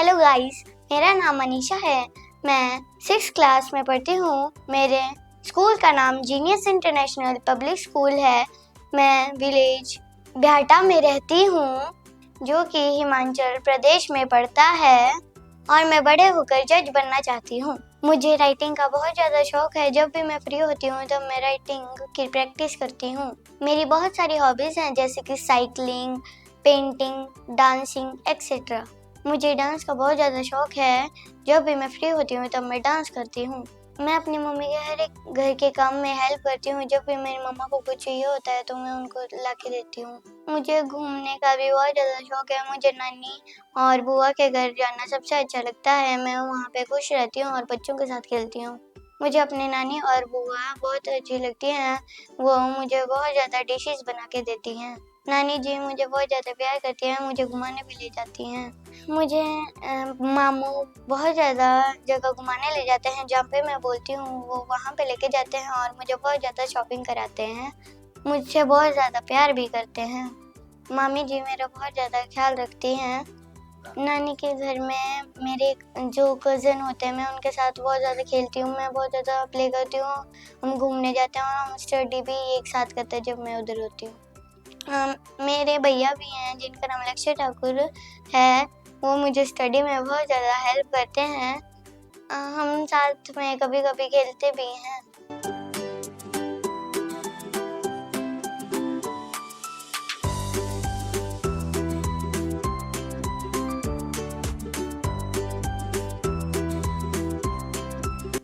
Hello guys, मेरा नाम अनीशा है। मैं 6th क्लास में पढ़ती हूँ। मेरे स्कूल का नाम जीनियस इंटरनेशनल पब्लिक स्कूल है। मैं विलेज बिहाटा में रहती हूँ, जो कि हिमाचल प्रदेश में पड़ता है, और मैं बड़े होकर जज बनना चाहती हूँ। मुझे राइटिंग का बहुत ज़्यादा शौक है। जब भी मैं फ्री होती हूँ तब मैं राइटिंग की प्रैक्टिस करती हूँ। मेरी बहुत सारी हॉबीज़ हैं, जैसे कि साइकिलिंग, पेंटिंग, डांसिंग एक्सेट्रा। मुझे डांस का बहुत ज़्यादा शौक है। जब भी मैं फ्री होती हूँ तब मैं डांस करती हूँ। मैं अपनी मम्मी के हर एक घर के काम में हेल्प करती हूँ। जब भी मेरी मम्मा को कुछ चाहिए होता है तो मैं उनको ला के देती हूँ। मुझे घूमने का भी बहुत ज़्यादा शौक है। मुझे नानी और बुआ के घर जाना सबसे अच्छा लगता है। मैं वहाँ पे खुश रहती हूँ और बच्चों के साथ खेलती हूँ। मुझे अपनी नानी और बुआ बहुत अच्छी लगती हैं। वो मुझे बहुत ज़्यादा डिशेस बना के देती हैं। नानी जी मुझे बहुत ज़्यादा प्यार करती हैं, मुझे घुमाने भी ले जाती हैं। मुझे मामू बहुत ज़्यादा जगह घुमाने ले जाते हैं। जहाँ पे मैं बोलती हूँ वो वहाँ पे लेके जाते हैं और मुझे बहुत ज़्यादा शॉपिंग कराते हैं। मुझसे बहुत ज़्यादा प्यार भी करते हैं। मामी जी मेरा बहुत ज़्यादा ख्याल रखती हैं। नानी के घर में मेरे जो कज़न होते हैं, मैं उनके साथ बहुत ज़्यादा खेलती हूँ। मैं बहुत ज़्यादा प्ले करती हूँ। हम घूमने जाते हैं और हम स्टडी भी एक साथ करते हैं जब मैं उधर होती हूँ। मेरे भैया भी हैं जिनका नाम लक्ष्य ठाकुर है। वो मुझे स्टडी में बहुत ज़्यादा हेल्प करते हैं। हम साथ में कभी-कभी खेलते भी हैं।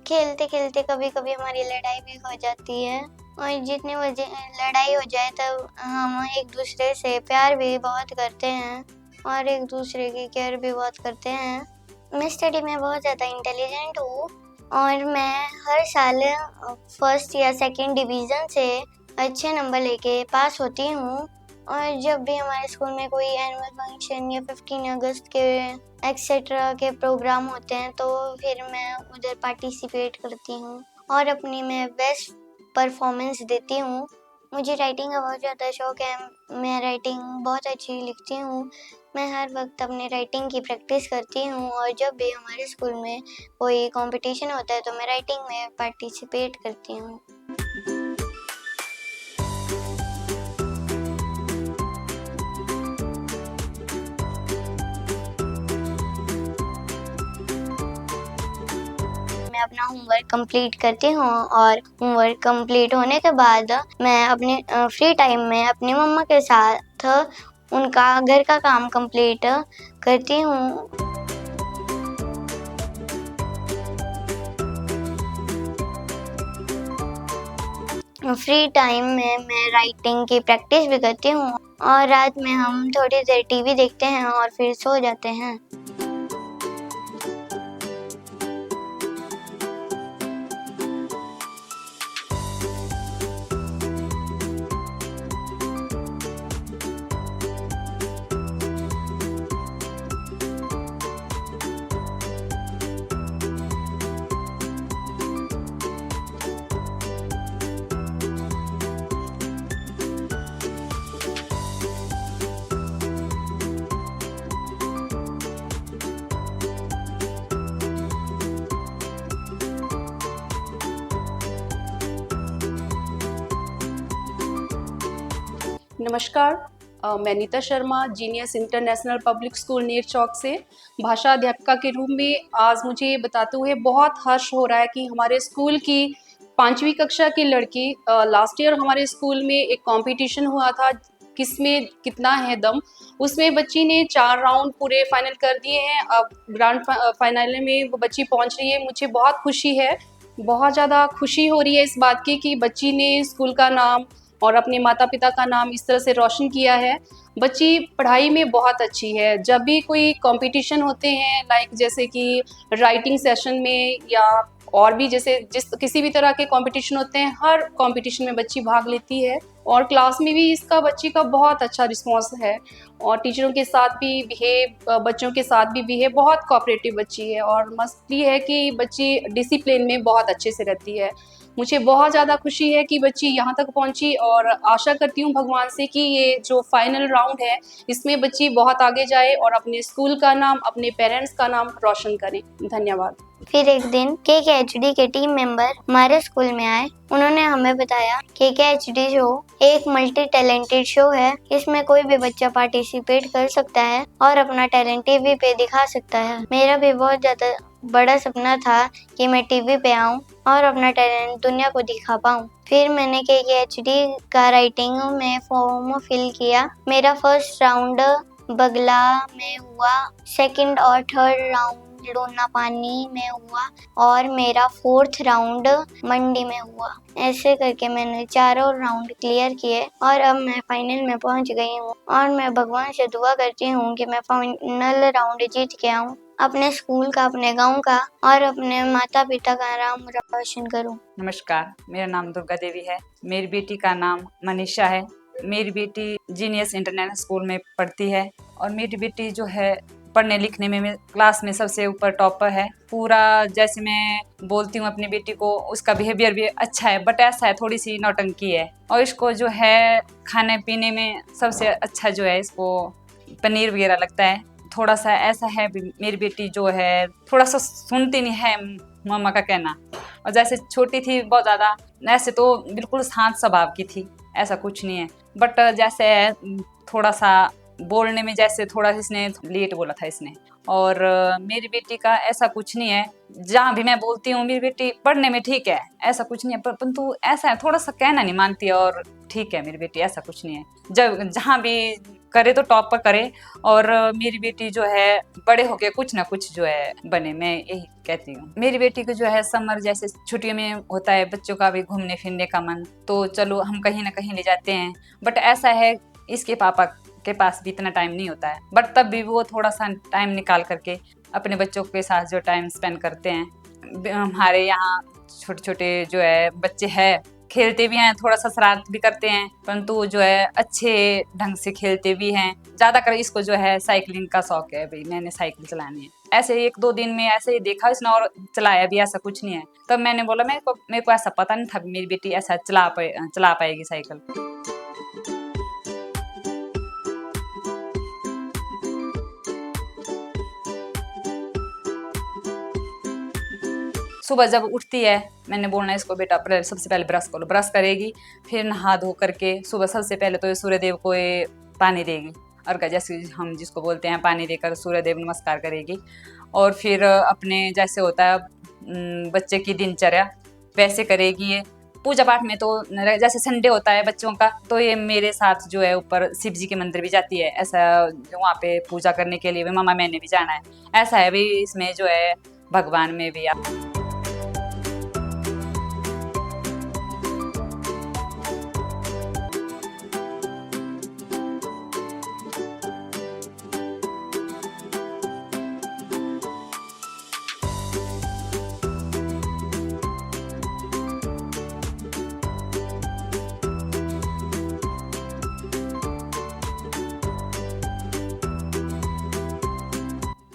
खेलते-खेलते कभी-कभी हमारी लड़ाई भी हो जाती है, और जितनी लड़ाई हो जाए तब हम एक दूसरे से प्यार भी बहुत करते हैं और एक दूसरे की केयर भी बहुत करते हैं। मैं स्टडी में बहुत ज़्यादा इंटेलिजेंट हूँ और मैं हर साल फर्स्ट या सेकंड डिवीज़न से अच्छे नंबर लेके पास होती हूँ। और जब भी हमारे स्कूल में कोई एनुअल फंक्शन या 15 अगस्त के एक्सेट्रा के प्रोग्राम होते हैं तो फिर मैं उधर पार्टिसिपेट करती हूँ और अपनी मैं बेस्ट परफॉर्मेंस देती हूँ। मुझे राइटिंग का बहुत ज़्यादा शौक है। मैं राइटिंग बहुत अच्छी लिखती हूँ। मैं हर वक्त अपने राइटिंग की प्रैक्टिस करती हूँ, और जब भी हमारे स्कूल में कोई कंपटीशन होता है तो मैं राइटिंग में पार्टिसिपेट करती हूँ। मैं अपना होमवर्क कंप्लीट करती हूँ और होमवर्क कंप्लीट होने के बाद मैं अपने फ्री टाइम में अपनी मम्मा के साथ उनका घर का काम कंप्लीट करती हूँ। फ्री टाइम में मैं राइटिंग की प्रैक्टिस भी करती हूँ, और रात में हम थोड़ी देर टीवी देखते हैं और फिर सो जाते हैं। नमस्कार, मैं Nita Sharma genius international public school Ner Chowk से भाषा अध्यापिका के रूप में आज मुझे ये बताते हुए बहुत हर्ष हो रहा है कि हमारे स्कूल की 5वीं कक्षा की लड़की लास्ट ईयर हमारे स्कूल में एक कंपटीशन हुआ था, किसमें कितना है दम। उसमें बच्ची ने 4 राउंड पूरे फाइनल कर दिए हैं। अब ग्रैंड फाइनल में वो बच्ची पहुंच रही है। मुझे बहुत खुशी है, बहुत ज़्यादा खुशी हो रही है इस बात की कि बच्ची ने स्कूल का नाम और अपने माता पिता का नाम इस तरह से रोशन किया है। बच्ची पढ़ाई में बहुत अच्छी है। जब भी कोई कंपटीशन होते हैं, लाइक जैसे कि राइटिंग सेशन में या और भी जैसे किसी भी तरह के कंपटीशन होते हैं, हर कंपटीशन में बच्ची भाग लेती है और क्लास में भी इसका बच्ची का बहुत अच्छा रिस्पॉन्स है और टीचरों के साथ भी बिहेव, बच्चों के साथ भी बिहेव, बहुत कोऑपरेटिव बच्ची है। और मस्त ये है कि बच्ची डिसिप्लिन में बहुत अच्छे से रहती है। मुझे बहुत ज़्यादा खुशी है कि बच्ची यहाँ तक पहुँची और आशा करती हूँ भगवान से कि ये जो फाइनल राउंड है इसमें बच्ची बहुत आगे जाए और अपने स्कूल का नाम, अपने पेरेंट्स का नाम रोशन करे। धन्यवाद। फिर एक दिन KKHD के टीम मेंबर हमारे स्कूल में आए। उन्होंने हमें बताया KKHD शो एक मल्टी टैलेंटेड शो है। इसमें कोई भी बच्चा पार्टिसिपेट कर सकता है और अपना टैलेंट टीवी पे दिखा सकता है। मेरा भी बहुत ज़्यादा बड़ा सपना था कि मैं टीवी पे आऊँ और अपना टैलेंट दुनिया को दिखा पाऊँ। फिर मैंने KKHD का राइटिंग में फॉर्म फिल किया। मेरा फर्स्ट राउंड बगला में हुआ, सेकंड और थर्ड राउंड लोना पानी में हुआ और मेरा फोर्थ राउंड मंडी में हुआ। ऐसे करके मैंने चारों राउंड क्लियर किए और अब मैं फाइनल में पहुंच गई हूँ और मैं भगवान से दुआ करती हूँ कि मैं फाइनल राउंड जीत के आऊँ, अपने स्कूल का, अपने गांव का और अपने माता पिता का नाम रोशन करूँ। नमस्कार, मेरा नाम दुर्गा देवी है। मेरी बेटी का नाम मनीषा है। मेरी बेटी जीनियस इंटरनेशनल स्कूल में पढ़ती है और मेरी बेटी जो है पढ़ने लिखने में क्लास में सबसे ऊपर टॉपर है। पूरा जैसे मैं बोलती हूँ अपनी बेटी को, उसका बिहेवियर भी अच्छा है, बट ऐसा है थोड़ी सी नौटंकी है। और इसको जो है खाने पीने में सबसे अच्छा जो है इसको पनीर वगैरह लगता है। थोड़ा सा ऐसा है मेरी बेटी जो है थोड़ा सा सुनती नहीं है मम्मा का कहना। और जैसे छोटी थी बहुत ज़्यादा, ऐसे तो बिल्कुल शांत स्वभाव की थी, ऐसा कुछ नहीं है। बट जैसे थोड़ा सा बोलने में जैसे थोड़ा इसने लेट बोला था इसने। और मेरी बेटी का ऐसा कुछ नहीं है, जहाँ भी मैं बोलती हूँ मेरी बेटी पढ़ने में ठीक है, ऐसा कुछ नहीं है। परंतु ऐसा है थोड़ा सा कहना नहीं मानती है और ठीक है मेरी बेटी, ऐसा कुछ नहीं है। जब जहाँ भी करे तो टॉप पर करे और मेरी बेटी जो है बड़े होके कुछ ना कुछ जो है बने, मैं यही कहती हूँ। मेरी बेटी को जो है समर जैसे छुट्टियों में होता है बच्चों का भी घूमने फिरने का मन, तो चलो हम कहीं ना कहीं ले जाते हैं। बट ऐसा है इसके पापा के पास भी इतना टाइम नहीं होता है, बट तब भी वो थोड़ा सा टाइम निकाल करके अपने बच्चों के साथ जो टाइम स्पेंड करते हैं। हमारे यहाँ छोटे छोटे जो है बच्चे हैं, खेलते भी हैं, थोड़ा सा शरारत भी करते हैं, परंतु जो है अच्छे ढंग से खेलते भी हैं। ज़्यादातर इसको जो है साइकिलिंग का शौक है, भाई मैंने साइकिल चलानी है। ऐसे 1-2 दिन में ऐसे ही देखा इसने और चलाया भी, ऐसा कुछ नहीं है। तब मैंने बोला मेरे को ऐसा पता नहीं था मेरी बेटी ऐसा चला पाएगी साइकिल। सुबह जब उठती है मैंने बोलना इसको बेटा सबसे पहले ब्रश करो, ब्रश करेगी, फिर नहा धो करके सुबह सबसे पहले तो ये सूर्यदेव को ये पानी देगी, अर्घ्य जैसे हम जिसको बोलते हैं, पानी देकर सूर्यदेव नमस्कार करेगी। और फिर अपने जैसे होता है बच्चे की दिनचर्या वैसे करेगी। ये पूजा पाठ में तो जैसे संडे होता है बच्चों का, तो ये मेरे साथ जो है ऊपर शिव जी के मंदिर भी जाती है, ऐसा वहाँ पे पूजा करने के लिए भी मामा मैंने भी जाना है, ऐसा है भी इसमें जो है भगवान में भी आप।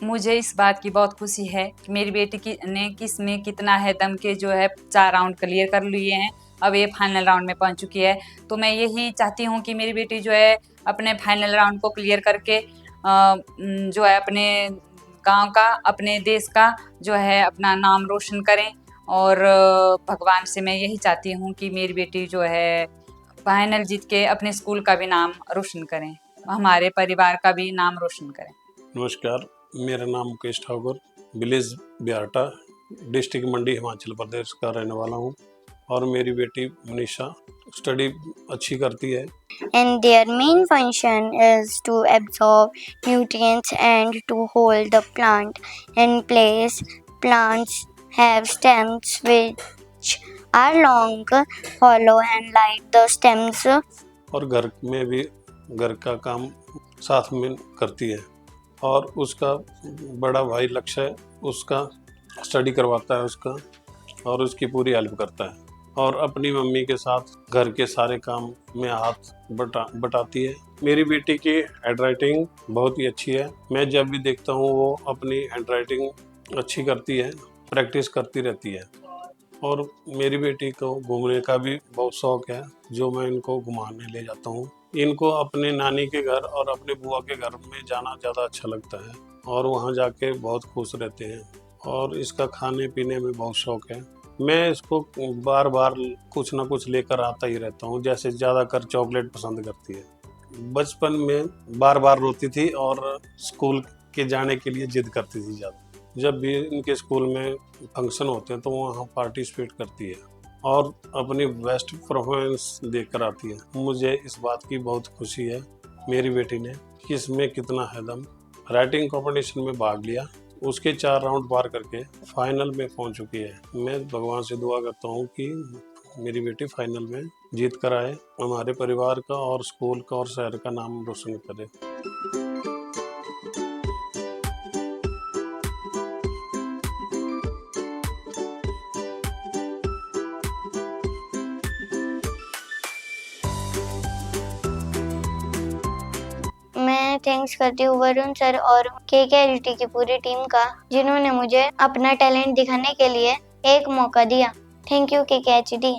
मुझे इस बात की बहुत खुशी है कि मेरी बेटी ने किसमें कितना है दम के जो है 4 राउंड क्लियर कर लिए हैं, अब ये फाइनल राउंड में पहुंच चुकी है। तो मैं यही चाहती हूं कि मेरी बेटी जो है अपने फाइनल राउंड को क्लियर करके जो है अपने गांव का, अपने देश का जो है अपना नाम रोशन करें। और भगवान से मैं यही चाहती हूँ कि मेरी बेटी जो है फाइनल जीत के अपने स्कूल का भी नाम रोशन करें, हमारे परिवार का भी नाम रोशन करें। नमस्कार, मेरा नाम मुकेश ठाकुर, विलेज बिहारटा, डिस्ट्रिक्ट मंडी, हिमाचल प्रदेश का रहने वाला हूँ और मेरी बेटी मनीषा स्टडी अच्छी करती है। And their main function is to absorb nutrients and to hold the plant in place. Plants have stems which are long, hollow and like the stems. और घर में भी घर का काम साथ में करती है और उसका बड़ा भाई लक्ष्य उसका स्टडी करवाता है उसका और उसकी पूरी हेल्प करता है और अपनी मम्मी के साथ घर के सारे काम में हाथ बटाती है। मेरी बेटी की हैंडराइटिंग बहुत ही अच्छी है। मैं जब भी देखता हूँ वो अपनी हैंडराइटिंग अच्छी करती है, प्रैक्टिस करती रहती है और मेरी बेटी को घूमने का भी बहुत शौक है, जो मैं इनको घुमाने ले जाता हूँ। इनको अपने नानी के घर और अपने बुआ के घर में जाना ज़्यादा अच्छा लगता है और वहाँ जाके बहुत खुश रहते हैं और इसका खाने पीने में बहुत शौक है। मैं इसको बार बार कुछ ना कुछ लेकर आता ही रहता हूँ, जैसे ज़्यादातर चॉकलेट पसंद करती है। बचपन में बार बार रोती थी और स्कूल के जाने के लिए जिद करती थी ज़्यादा। जब भी इनके स्कूल में फंक्शन होते हैं तो वहाँ पार्टिसिपेट करती है और अपनी बेस्ट परफॉर्मेंस देकर आती है। मुझे इस बात की बहुत खुशी है मेरी बेटी ने कि इसमें कितना है दम। राइटिंग कंपटीशन में भाग लिया, उसके 4 राउंड पार करके फाइनल में पहुंच चुकी है। मैं भगवान से दुआ करता हूं कि मेरी बेटी फाइनल में जीत कर आए, हमारे परिवार का और स्कूल का और शहर का नाम रोशन करे। मैं थैंक्स करती हूँ वरुण सर और KKLT की पूरी टीम का, जिन्होंने मुझे अपना टैलेंट दिखाने के लिए एक मौका दिया। Thank you KKHD।